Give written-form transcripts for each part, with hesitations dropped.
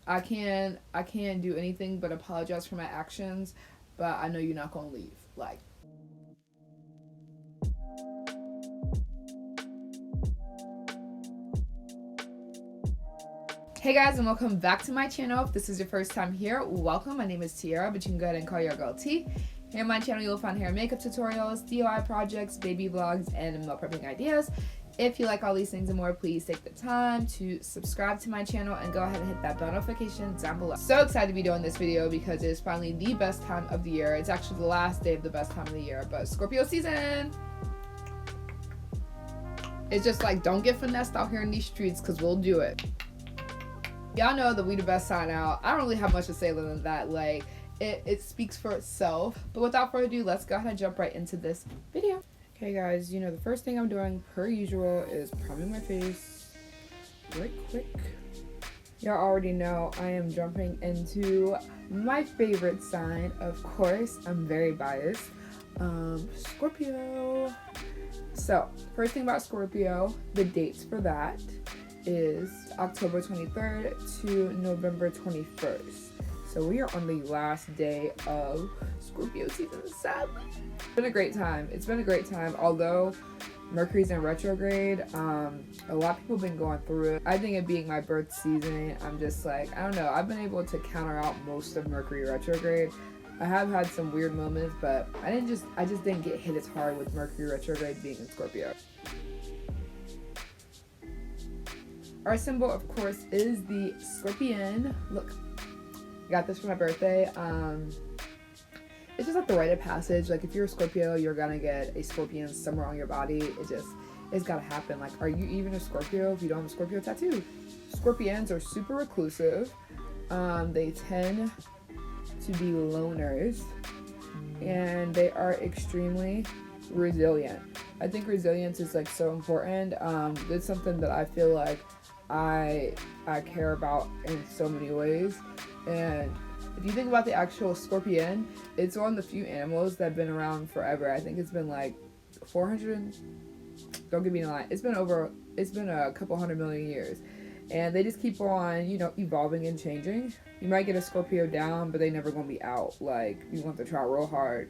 I can't do anything but apologize for my actions, but I know you're not gonna leave. Like, hey guys, and welcome back to my channel. If this is your first time here, welcome. My name is Tierra, but you can go ahead and call your girl T. Here on my channel, you'll find hair and makeup tutorials, DIY projects, baby vlogs, and meal prepping ideas. If you like all these things and more, please take the time to subscribe to my channel and go ahead and hit that bell notification down below. So excited to be doing this video because it is finally the best time of the year. It's actually the last day of the best time of the year, but Scorpio season. It's just like, don't get finessed out here in these streets because we'll do it. Y'all know that we the best sign out. I don't really have much to say other than that. Like, it speaks for itself. But without further ado, let's go ahead and jump right into this video. Okay guys, you know, the first thing I'm doing per usual is priming my face right quick. Y'all already know I am jumping into my favorite sign. Of course, I'm very biased. Scorpio. So, first thing about Scorpio, the dates for that is October 23rd to November 21st. So we are on the last day of Scorpio season, sadly. It's been a great time. It's been a great time, although Mercury's in retrograde. A lot of people have been going through it. I think it being my birth season, I'm just like, I don't know. I've been able to counter out most of Mercury retrograde. I have had some weird moments, but I just didn't get hit as hard with Mercury retrograde being in Scorpio. Our symbol, of course, is the scorpion. Look, I got this for my birthday. It's just like the rite of passage. Like, if you're a Scorpio, you're gonna get a scorpion somewhere on your body. It's gotta happen. Like, are you even a Scorpio if you don't have a Scorpio tattoo? Scorpions are super reclusive. They tend to be loners, and they are extremely resilient. I think resilience is like so important. It's something that I feel like I care about in so many ways. And if you think about the actual scorpion, it's one of the few animals that have been around forever. I think it's been like 400, don't give me a lie, it's been a couple 100 million years. And they just keep on, you know, evolving and changing. You might get a Scorpio down, but they never gonna be out. Like, you want to try real hard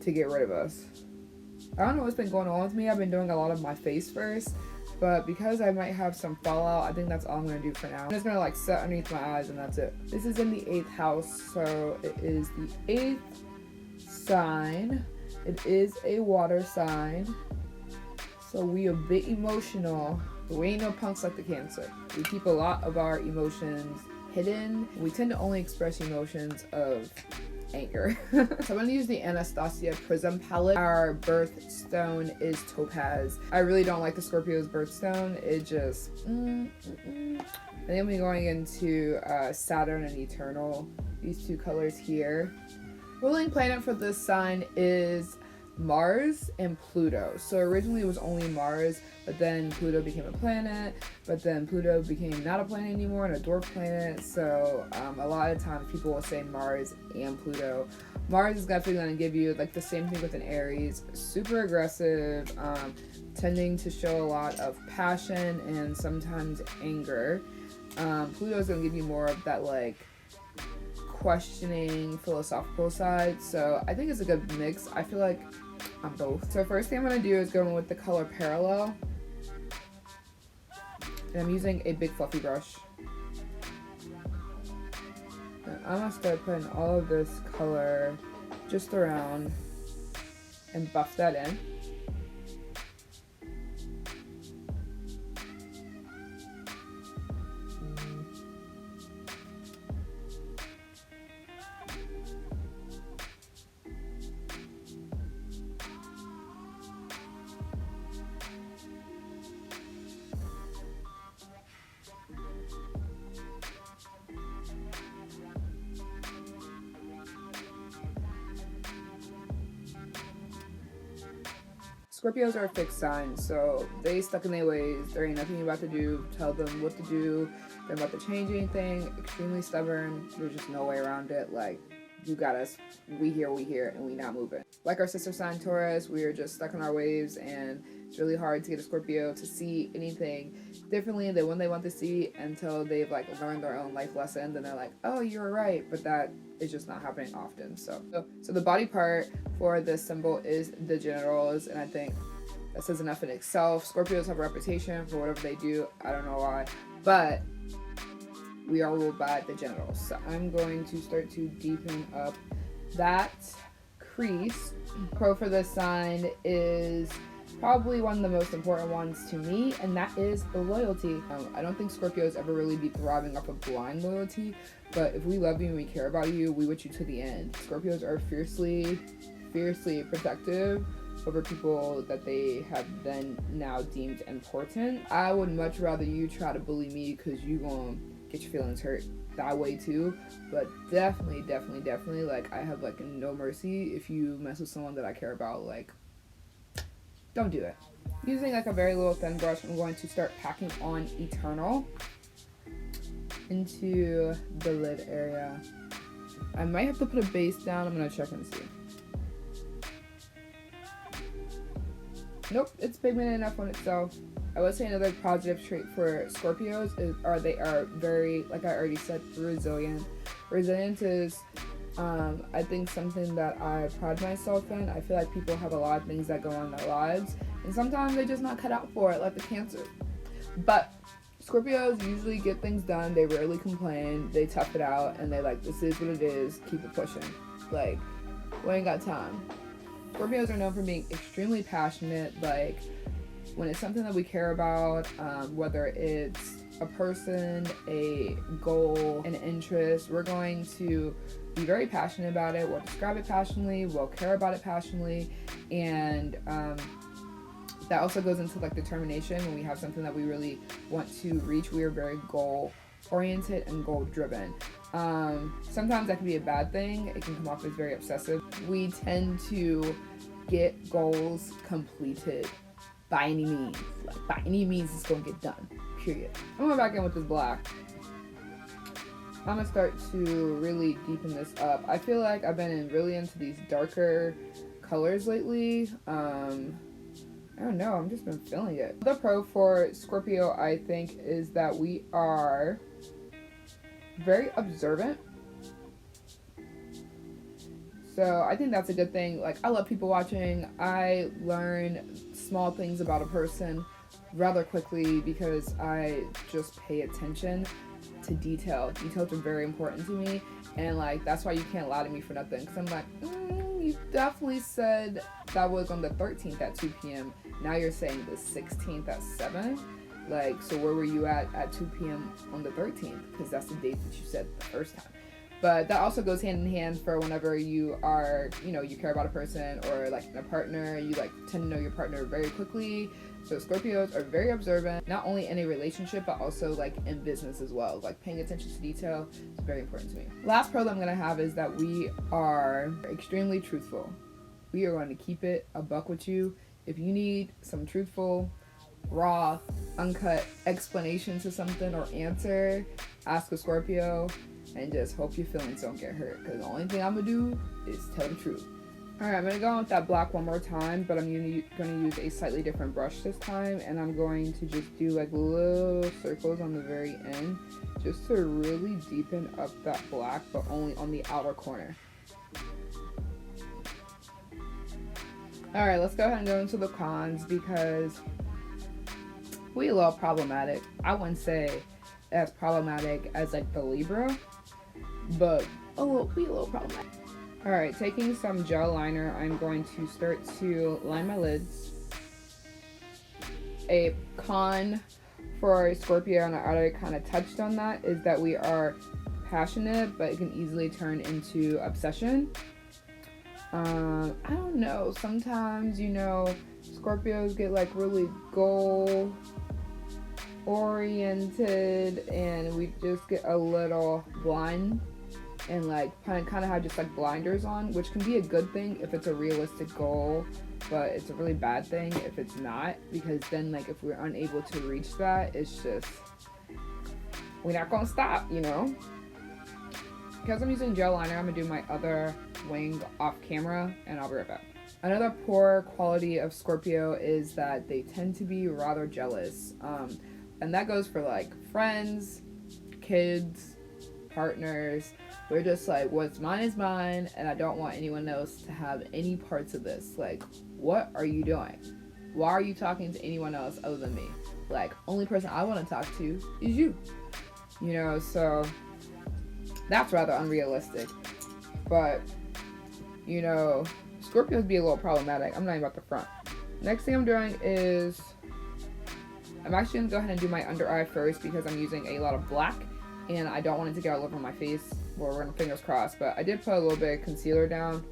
to get rid of us. I don't know what's been going on with me. I've been doing a lot of my face first, but because I might have some fallout, I think that's all I'm gonna do for now. I'm just gonna like set underneath my eyes and that's it. This is in the 8th house, so it is the 8th sign. It is a water sign, so we a bit emotional, but we ain't no punks like the Cancer. We keep a lot of our emotions hidden. We tend to only express emotions of anger. So I'm going to use the Anastasia Prism palette. Our birthstone is topaz. I really don't like the Scorpio's birthstone. It just And then we're going into Saturn and Eternal. These two colors here. Ruling planet for this sign is Mars and Pluto. So originally it was only Mars, but then Pluto became a planet, but then Pluto became not a planet anymore and a dwarf planet. So a lot of times people will say Mars and Pluto. Mars is definitely going to give you like the same thing with an Aries, super aggressive, tending to show a lot of passion and sometimes anger. Pluto is going to give you more of that like questioning, philosophical side. So I think it's a good mix. I feel like I'm both. So first thing I'm going to do is go in with the color Parallel. And I'm using a big fluffy brush. And I'm going to start putting all of this color just around and buff that in. Scorpios are a fixed sign, so they stuck in their ways. There ain't nothing you about to do. Tell them what to do. They're about to change anything. Extremely stubborn. There's just no way around it. Like, you got us, we here, and we not moving. Like our sister sign Taurus, we are just stuck in our waves, and it's really hard to get a Scorpio to see anything differently than when they want to see until they've like learned their own life lesson. Then they're like, oh, you're right, but that is just not happening often. So the body part for this symbol is the genitals, and I think that says enough in itself. Scorpios have a reputation for whatever they do. I don't know why, but we are ruled by the genitals. So I'm going to start to deepen up that crease. Pro for this sign is probably one of the most important ones to me, and that is the loyalty. I don't think Scorpios ever really be thriving off of blind loyalty, but if we love you and we care about you, we with you to the end. Scorpios are fiercely protective over people that they have then now deemed important. I would much rather you try to bully me because you gonna get your feelings hurt that way too, but definitely, like, I have like no mercy if you mess with someone that I care about. Like, don't do it. Using like a very little thin brush, I'm going to start packing on Eternal into the lid area. I might have to put a base down. I'm gonna check and see. Nope, it's pigmented enough on itself. I would say another positive trait for Scorpios is they are very, like I already said, resilient. Resilience is, I think, something that I pride myself in. I feel like people have a lot of things that go on in their lives, and sometimes they're just not cut out for it, like the Cancer. But Scorpios usually get things done. They rarely complain. They tough it out, and they like, this is what it is. Keep it pushing. Like, we ain't got time. Scorpios are known for being extremely passionate. Like, when it's something that we care about, whether it's a person, a goal, an interest, we're going to be very passionate about it. We'll describe it passionately, we'll care about it passionately, and that also goes into like determination. When we have something that we really want to reach, we are very goal oriented and goal driven. Sometimes that can be a bad thing. It can come off as very obsessive. We tend to get goals completed by any means. Like, by any means it's gonna get done, period. I'm going back in with this black. I'm gonna start to really deepen this up. I feel like I've been really into these darker colors lately. I don't know, I've just been feeling it. The pro for Scorpio, I think, is that we are very observant. So I think that's a good thing. Like, I love people watching. I learn small things about a person rather quickly because I just pay attention to detail. Details are very important to me, and like, that's why you can't lie to me for nothing. Because I'm like, you definitely said that was on the 13th at 2 p.m. Now you're saying the 16th at 7. Like, so where were you at 2 p.m. on the 13th? Because that's the date that you said the first time. But that also goes hand in hand for whenever you are, you care about a person, or like in a partner, you like tend to know your partner very quickly. So Scorpios are very observant, not only in a relationship, but also like in business as well. Like, paying attention to detail is very important to me. Last pro that I'm gonna have is that we are extremely truthful. We are going to keep it a buck with you. If you need some truthful, raw, uncut explanation to something or answer, ask a Scorpio, and just hope your feelings don't get hurt, because the only thing I'm gonna do is tell the truth. Alright, I'm gonna go on with that black one more time, but I'm gonna use a slightly different brush this time, and I'm going to just do like little circles on the very end, just to really deepen up that black, but only on the outer corner. Alright, let's go ahead and go into the cons, because we a little problematic. I wouldn't say as problematic as like the Libra, but we a little problematic. Alright, taking some gel liner, I'm going to start to line my lids. A con for Scorpio, and I already kind of touched on that, is that we are passionate, but it can easily turn into obsession. I don't know, sometimes, Scorpios get like really goal oriented, and we just get a little blind and like kind of have just like blinders on, which can be a good thing if it's a realistic goal, but it's a really bad thing if it's not, because then like if we're unable to reach that, it's just, we're not gonna stop. because I'm using gel liner, I'm gonna do my other wing off camera and I'll be right back. Another poor quality of Scorpio is that they tend to be rather jealous. And that goes for like friends, kids, partners. They're just like, what's mine is mine, and I don't want anyone else to have any parts of this. Like, what are you doing? Why are you talking to anyone else other than me? Like, only person I want to talk to is you. You know, so that's rather unrealistic. But, you know, Scorpios be a little problematic. I'm not even about the front. Next thing I'm doing is, I'm actually going to go ahead and do my under eye first because I'm using a lot of black and I don't want it to get all over my face. Well, we're going to fingers crossed. But I did put a little bit of concealer down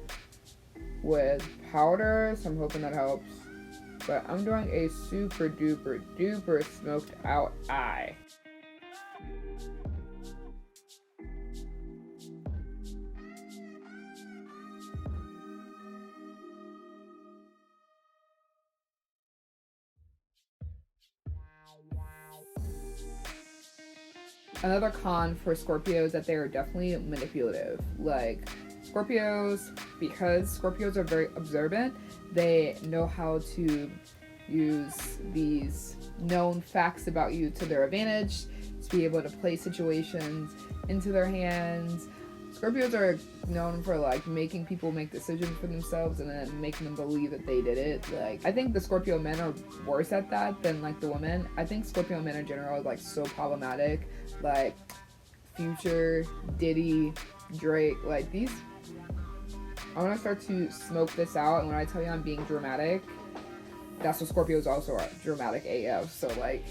with powder, so I'm hoping that helps. But I'm doing a super duper duper smoked out eye. Another con for Scorpios is that they are definitely manipulative. Like, Scorpios, because Scorpios are very observant, they know how to use these known facts about you to their advantage, to be able to play situations into their hands. Scorpios are known for like making people make decisions for themselves and then making them believe that they did it. Like, I think the Scorpio men are worse at that than like the women. I think Scorpio men in general are like so problematic. Like Future, Diddy, Drake, like these. I'm gonna start to smoke this out, and when I tell you I'm being dramatic, that's what Scorpios also are, dramatic AF. So like,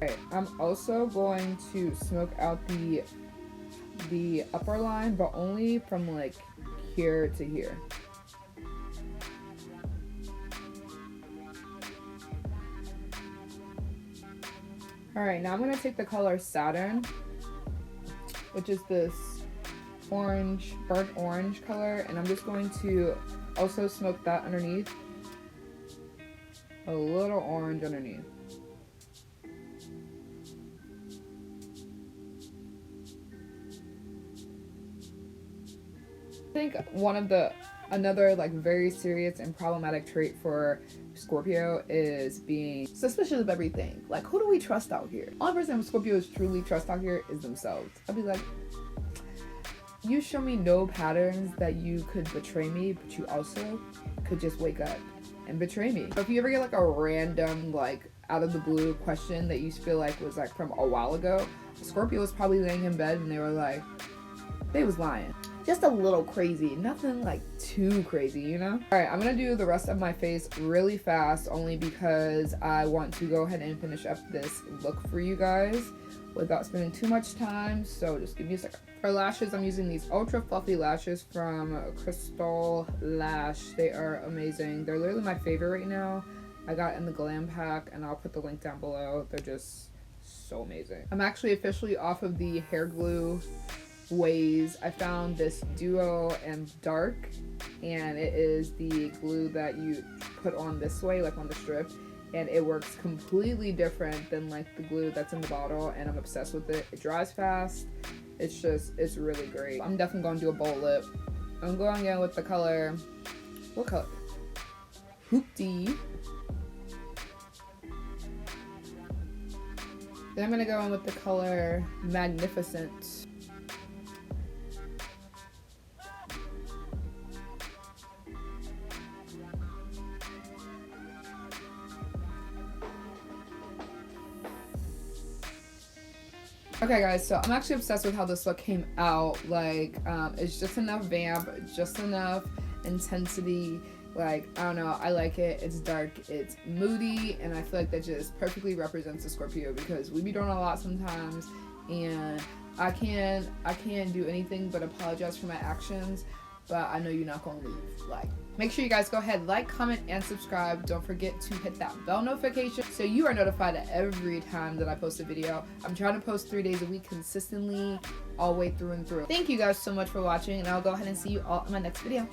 okay, I'm also going to smoke out the upper line, but only from like here to here. Alright, now I'm going to take the color Saturn, which is this orange, burnt orange color, and I'm just going to also smoke that underneath. A little orange underneath. I think another like very serious and problematic trait for Scorpio is being suspicious of everything. Like, who do we trust out here? Only person Scorpios truly trust out here is themselves. I'd be like, you show me no patterns that you could betray me, but you also could just wake up and betray me. So if you ever get like a random like out of the blue question that you feel like was like from a while ago, Scorpio was probably laying in bed and they were like, they was lying. Just a little crazy, nothing like too crazy, you know? All right, I'm gonna do the rest of my face really fast, only because I want to go ahead and finish up this look for you guys without spending too much time, so just give me a second. For lashes, I'm using these ultra fluffy lashes from Crystal Lash. They are amazing. They're literally my favorite right now. I got in the Glam Pack, and I'll put the link down below. They're just so amazing. I'm actually officially off of the hair glue ways. I found this duo and dark, and it is the glue that you put on this way, like on the strip, and it works completely different than like the glue that's in the bottle, and I'm obsessed with it. It dries fast. It's really great. I'm definitely going to do a bold lip. I'm going in with the color, what color? Hoopty. Then I'm going to go in with the color Magnificent. Okay guys, so I'm actually obsessed with how this look came out. Like, it's just enough vamp, just enough intensity. Like, I don't know, I like it. It's dark, it's moody, and I feel like that just perfectly represents a Scorpio, because we be doing a lot sometimes, and I can't do anything but apologize for my actions. but I know you're not gonna leave. Like, make sure you guys go ahead, like, comment, and subscribe. Don't forget to hit that bell notification so you are notified every time that I post a video. I'm trying to post 3 days a week consistently, all the way through and through. Thank you guys so much for watching, and I'll go ahead and see you all in my next video.